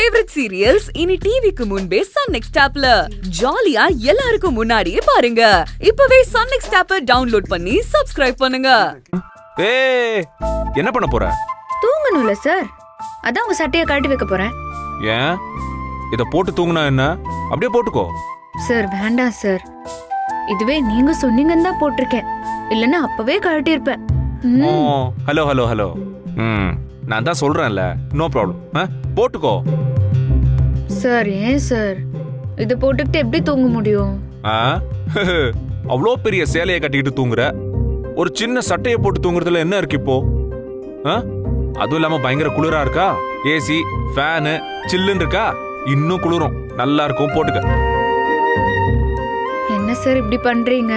Favourite serials இனி டிவிக்கு முன்பே சன் நெக்ஸ்ட் ஆப்ல ஜாலியா எல்லாருக்கும் முன்னாடியே பாருங்க. இப்பவே சன் நெக்ஸ்ட் ஆப்பை டவுன்லோட் பண்ணி சப்ஸ்கிரைப் பண்ணுங்க. ஏய், என்ன பண்ண போற? தூங்கணும்ல சார், அதான் உங்க சட்டையை கழட்டி வைக்க போறேன். ஏன் இத போட்டு தூங்குனா என்ன? அப்படியே போட்டுக்கோ. சார் வேண்டாம் சார், இதுவே நீங்க சொன்னீங்கன்னு தான் போட்டிருக்கேன், இல்லன்னா அப்பவே கழட்டி இருப்பேன். ஓ, ஹலோ ஹலோ ஹலோ. நான் தான் சொல்றேன்ல, நோ ப்ராப்ளம். போட்டுக்கோ. சார் ஏன் சார் இது போட்டுக்கிட்டு எப்படி தூங்க முடியும்? அவ்வளோ பெரிய சேலையை கட்டிக்கிட்டு தூங்குற, ஒரு சின்ன சட்டையை போட்டு தூங்குறதுல என்ன இருக்கு இப்போ? அதுவும் இல்லாம பயங்கர குளிரா இருக்கா? ஏசி ஃபேனு சில்லுன்னு இருக்கா? இன்னும் குளிரும், நல்லா இருக்கும், போட்டுக்க. என்ன சார் இப்படி பண்றீங்க?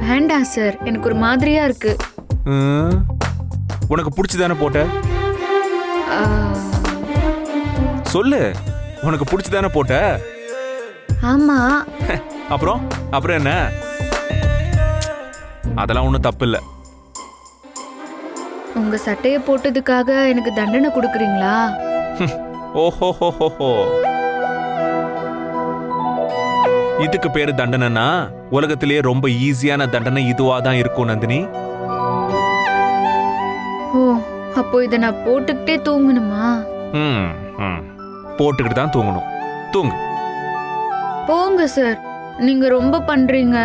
வேண்டாம் சார், எனக்கு ஒரு மாதிரியா இருக்கு. உனக்கு பிடிச்சதானே போட்ட? சொல்லு, உனக்கு பிடிச்சதானே போட்ட? ஆமா. அப்புறம் அப்புறம் என்ன? அதெல்லாம் ஒண்ணும் தப்பு இல்ல. உங்க சட்டைய போட்டதுக்காக எனக்கு தண்டனை கொடுக்கறீங்களா? ஓஹோ, இதுக்கு பேரு தண்டனைனா உலகத்திலேயே ரொம்ப ஈஸியான தண்டனை இதுவா தான் இருக்கும் நந்தினி. ஓ, அப்போ இத நான் போட்டுக்கிட்டே தூங்கணுமா? போட்டுக்கிட்டு தான் தூங்கணும். தூங்கு. போங்க சார், நீங்க ரொம்ப பண்றீங்க.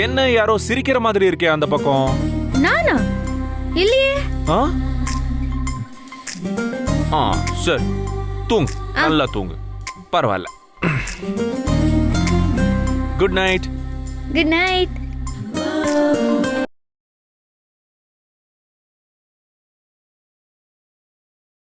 என்ன யாரோ சிரிக்கிற மாதிரி இருக்கே அந்த பக்கம்? நானா? இல்லையே. சரி, தூங்கு, நல்லா தூங்கு, பரவாயில்ல. Good night. Good night.